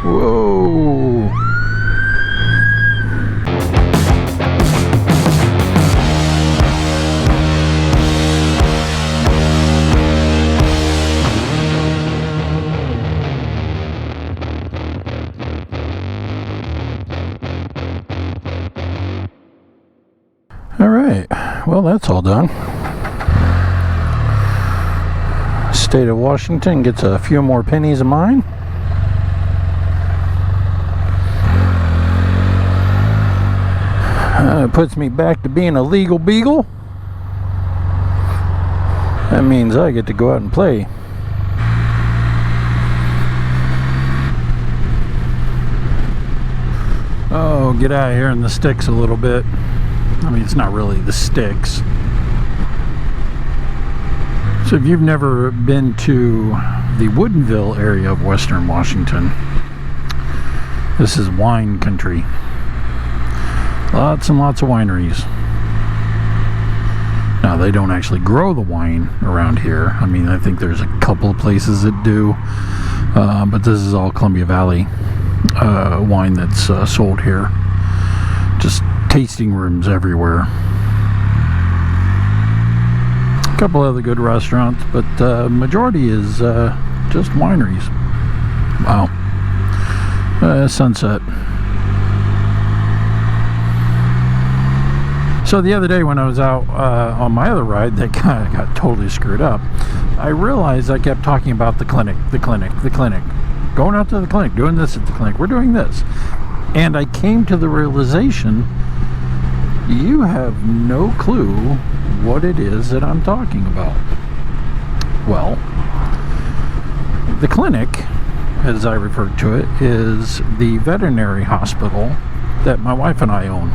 Whoa. All right, well, that's all done. State of Washington gets a few more pennies of mine. It puts me back to being a legal beagle. That means I get to go out and play. Oh, get out of here in the sticks a little bit. I mean, it's not really the sticks. So if you've never been to the Woodinville area of Western Washington, this is wine country. Lots and lots of wineries. Now, they don't actually grow the wine around here. I mean, I think there's a couple of places that do, but this is all Columbia Valley wine that's sold here. Just tasting rooms everywhere. A couple other good restaurants, but majority is just wineries. Wow. Sunset. So the other day when I was out on my other ride that kind of got totally screwed up, I realized I kept talking about the clinic. Going out to the clinic, doing this at the clinic, we're doing this. And I came to the realization, you have no clue what it is that I'm talking about. Well, the clinic, as I refer to it, is the veterinary hospital that my wife and I own.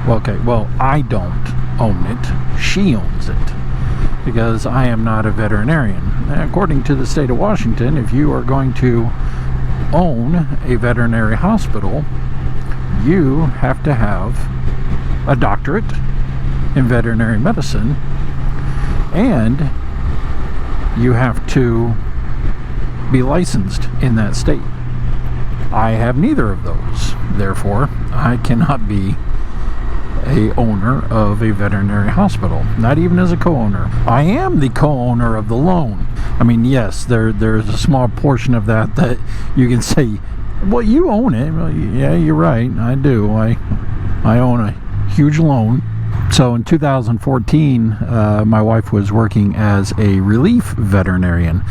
Okay, well, I don't own it. She owns it, because I am not a veterinarian. And according to the state of Washington, if you are going to own a veterinary hospital, you have to have a doctorate in veterinary medicine, and you have to be licensed in that state. I have neither of those. Therefore, I cannot be a owner of a veterinary hospital, not even as a co-owner. I am the co-owner of the loan. I mean, yes, there's a small portion of that you can say, well, you own it. Well, yeah, you're right, I do. I own a huge loan. So in 2014, my wife was working as a relief veterinarian,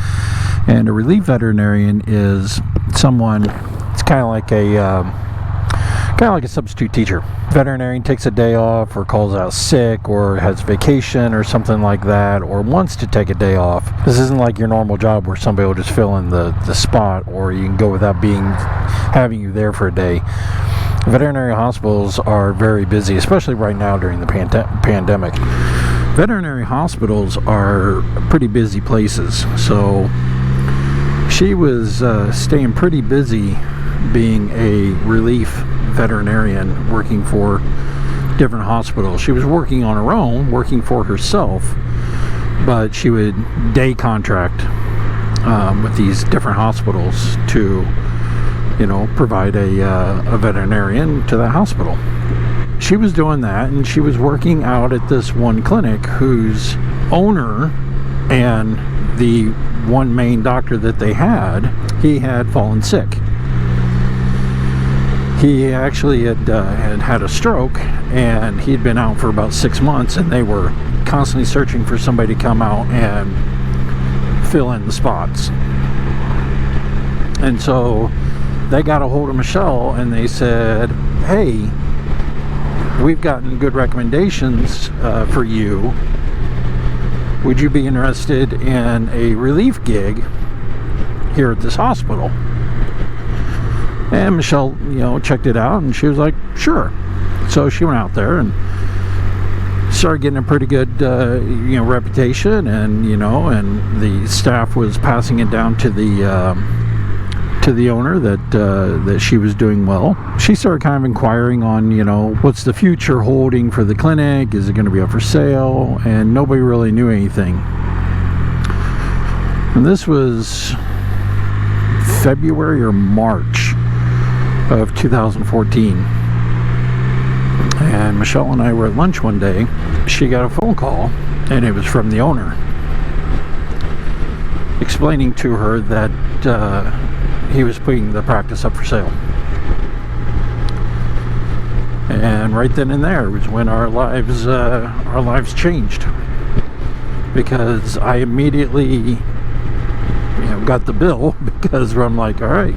and a relief veterinarian is someone, it's kind of like a substitute teacher. Veterinarian takes a day off or calls out sick or has vacation or something like that, or wants to take a day off. This isn't like your normal job where somebody will just fill in the spot, or you can go without having you there for a day. Veterinary hospitals are very busy, especially right now during the pandemic. Veterinary hospitals are pretty busy places, so she was staying pretty busy being a relief veterinarian working for different hospitals. She was working on her own, working for herself, but she would day contract with these different hospitals to, provide a veterinarian to the hospital. She was doing that, and she was working out at this one clinic whose owner and the one main doctor that they had, he had fallen sick. He actually had a stroke, and he'd been out for about 6 months, and they were constantly searching for somebody to come out and fill in the spots. And so they got a hold of Michelle, and they said, hey, we've gotten good recommendations for you. Would you be interested in a relief gig here at this hospital? And Michelle, checked it out, and she was like, sure. So she went out there and started getting a pretty good, reputation, and, and the staff was passing it down to the owner that she was doing well. She started kind of inquiring on, what's the future holding for the clinic? Is it going to be up for sale? And nobody really knew anything. And this was February or March of 2014. And Michelle and I were at lunch one day. She got a phone call, and it was from the owner, explaining to her that he was putting the practice up for sale. And right then and there was when our lives changed, because I immediately, got the bill, because I'm like, all right,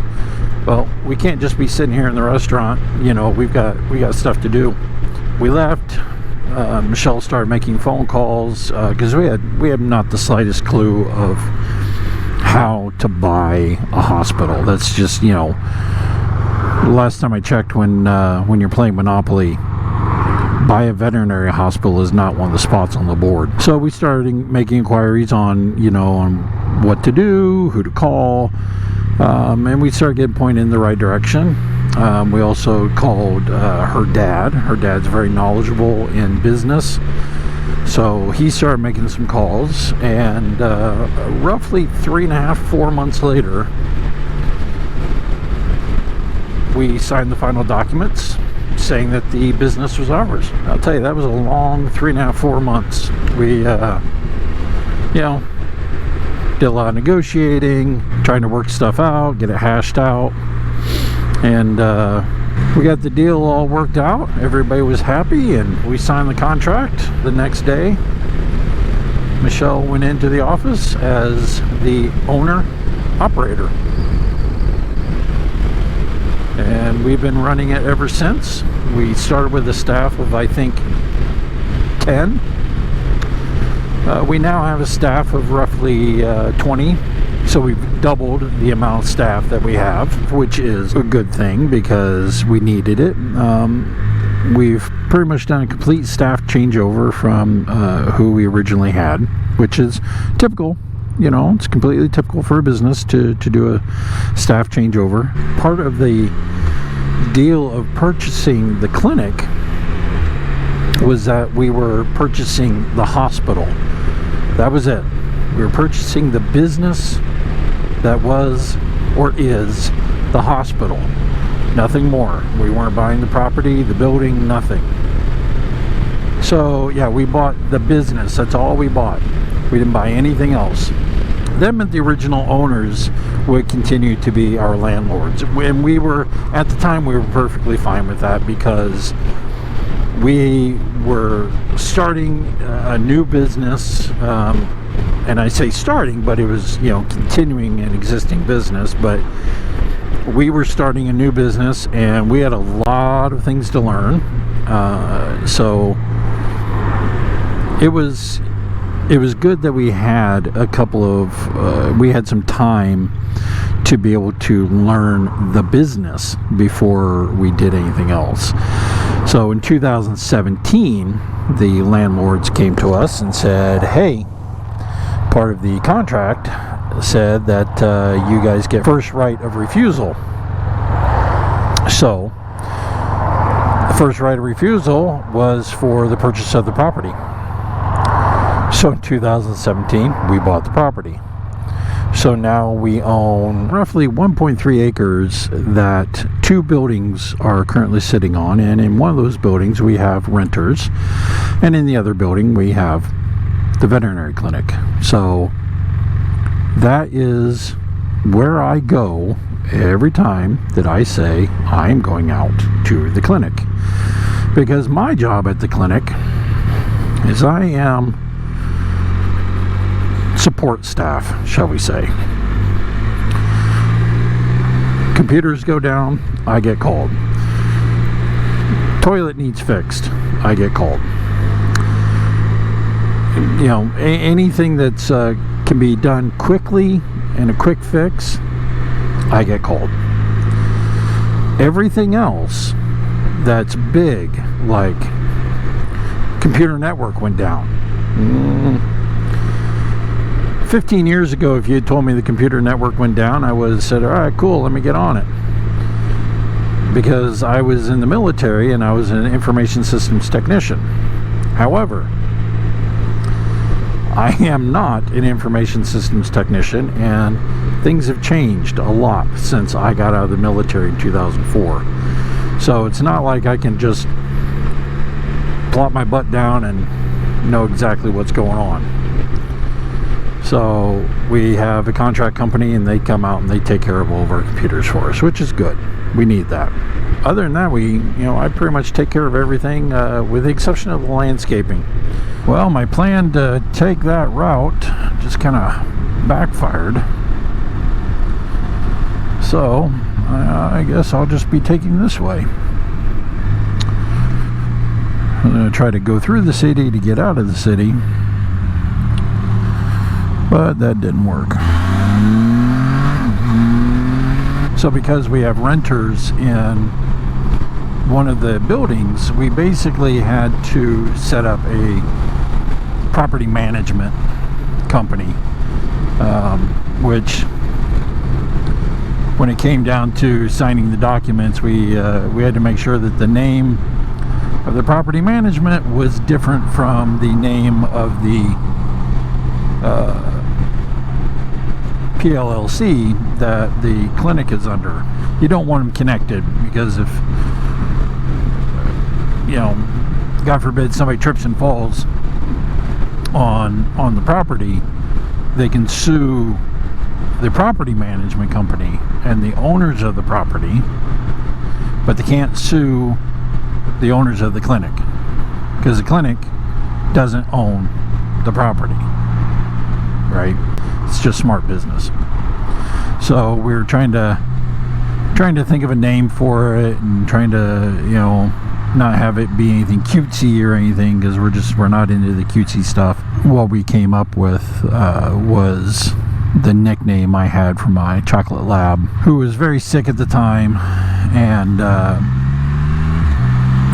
well, we can't just be sitting here in the restaurant. We got stuff to do. We left. Michelle started making phone calls because we had not the slightest clue of how to buy a hospital. That's just, the last time I checked, when you're playing Monopoly, buy a veterinary hospital is not one of the spots on the board. So we started making inquiries on what to do, who to call, and we started getting pointed in the right direction. We also called her dad. Her dad's very knowledgeable in business, so he started making some calls, and roughly 3.5-4 months later, we signed the final documents saying that the business was ours. I'll tell you, that was a long 3.5-4 months. We did a lot of negotiating, trying to work stuff out, get it hashed out, and we got the deal all worked out. Everybody was happy, and we signed the contract. The next day, Michelle went into the office as the owner operator, and we've been running it ever since. We started with a staff of, I think, 10. We now have a staff of roughly 20, so we've doubled the amount of staff that we have, which is a good thing because we needed it. We've pretty much done a complete staff changeover from who we originally had, which is typical. It's completely typical for a business to do a staff changeover. Part of the deal of purchasing the clinic was that we were purchasing the hospital. That was it. We were purchasing the business that was or is the hospital. Nothing more. We weren't buying the property, the building, nothing. So yeah, we bought the business. That's all we bought. We didn't buy anything else. That meant the original owners would continue to be our landlords. And we were, at the time, we were perfectly fine with that, because we were starting a new business, and I say starting, but it was, continuing an existing business, but we were starting a new business, and we had a lot of things to learn. So it was good that we had a couple of, we had some time to be able to learn the business before we did anything else. So in 2017, the landlords came to us and said, hey, part of the contract said that you guys get first right of refusal. So the first right of refusal was for the purchase of the property. So in 2017, we bought the property. So now we own roughly 1.3 acres that 2 buildings are currently sitting on, and in one of those buildings we have renters, and in the other building we have the veterinary clinic. So that is where I go every time that I say I am going out to the clinic, because my job at the clinic is I am support staff, shall we say. Computers go down, I get called. Toilet needs fixed, I get called. Anything that's can be done quickly and a quick fix, I get called. Everything else that's big, like computer network went down. 15 years ago, if you had told me the computer network went down, I would have said, all right, cool, let me get on it. Because I was in the military and I was an information systems technician. However, I am not an information systems technician, and things have changed a lot since I got out of the military in 2004. So it's not like I can just plop my butt down and know exactly what's going on. So we have a contract company, and they come out and they take care of all of our computers for us, which is good. We need that. Other than that, I pretty much take care of everything, with the exception of the landscaping. Well, my plan to take that route just kind of backfired. So I guess I'll just be taking this way. I'm going to try to go through the city to get out of the city, but that didn't work. So because we have renters in one of the buildings, we basically had to set up a property management company, which, when it came down to signing the documents, we had to make sure that the name of the property management was different from the name of the PLLC that the clinic is under. You don't want them connected, because if, God forbid, somebody trips and falls on the property, they can sue the property management company and the owners of the property, but they can't sue the owners of the clinic, because the clinic doesn't own the property, right? It's just smart business. So we're trying to think of a name for it, and trying to, not have it be anything cutesy or anything, because we're not into the cutesy stuff. What we came up with was the nickname I had for my chocolate lab, who was very sick at the time, and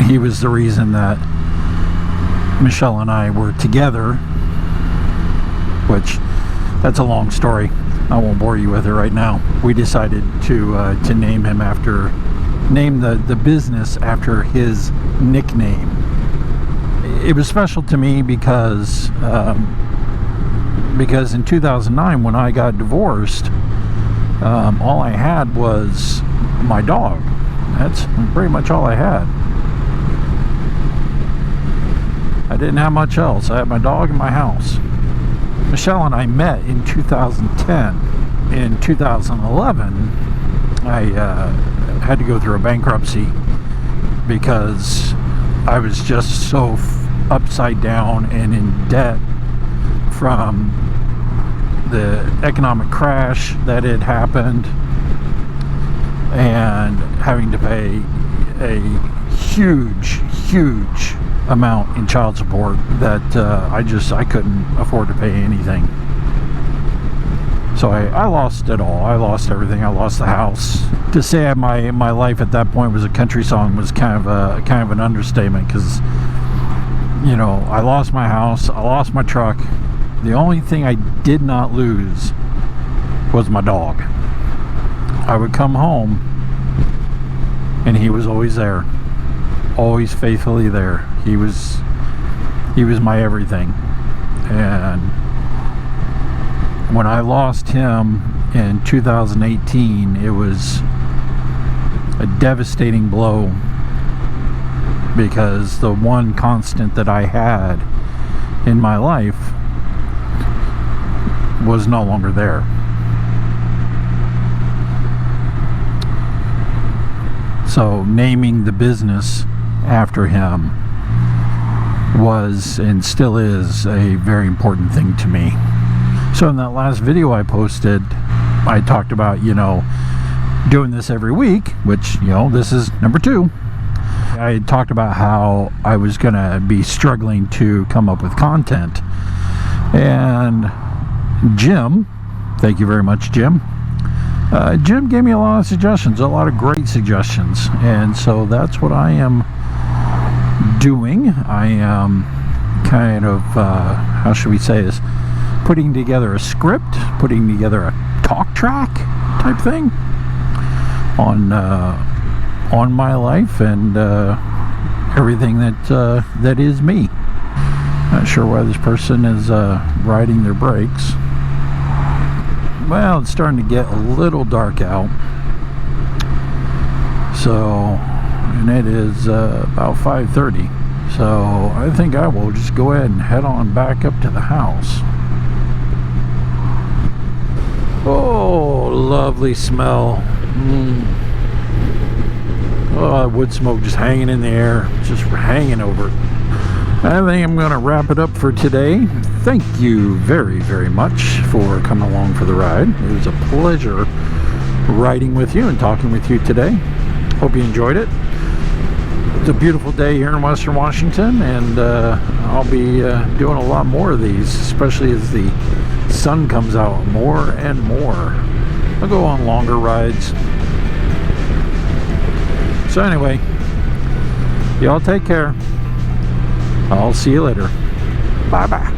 he was the reason that Michelle and I were together, which, that's a long story. I won't bore you with it right now. We decided to name the business after his nickname. It was special to me because in 2009, when I got divorced, all I had was my dog. That's pretty much all I had. I didn't have much else. I had my dog and my house. Michelle and I met in 2010. In 2011, I had to go through a bankruptcy because I was just so upside down and in debt from the economic crash that had happened, and having to pay a huge amount in child support that I couldn't afford to pay anything. So I lost it all. I lost everything. I lost the house. To say my life at that point was a country song was kind of an understatement, because I lost my house, I lost my truck. The only thing I did not lose was my dog. I would come home and he was always there, always faithfully there. He was my everything. And when I lost him in 2018, it was a devastating blow, because the one constant that I had in my life was no longer there. So naming the business after him was, and still is, a very important thing to me. So in that last video I posted, I talked about, doing this every week, which, this is number 2. I talked about how I was going to be struggling to come up with content. And Jim, thank you very much, Jim. Jim gave me a lot of suggestions, a lot of great suggestions. And so that's what I am doing. I am kind of, how should we say this, putting together a script, putting together a talk track type thing on my life and everything that is me. Not sure why this person is riding their brakes. well, it's starting to get a little dark out. So, and it is about 5:30. So I think I will just go ahead and head on back up to the house. Oh, lovely smell. Oh, wood smoke just hanging in the air, just hanging over. I think I'm going to wrap it up for today. Thank you very, very much for coming along for the ride. It was a pleasure riding with you and talking with you today. Hope you enjoyed it. It's a beautiful day here in Western Washington, and I'll be doing a lot more of these, especially as the sun comes out more and more. I'll go on longer rides. So anyway, y'all take care. I'll see you later. Bye-bye.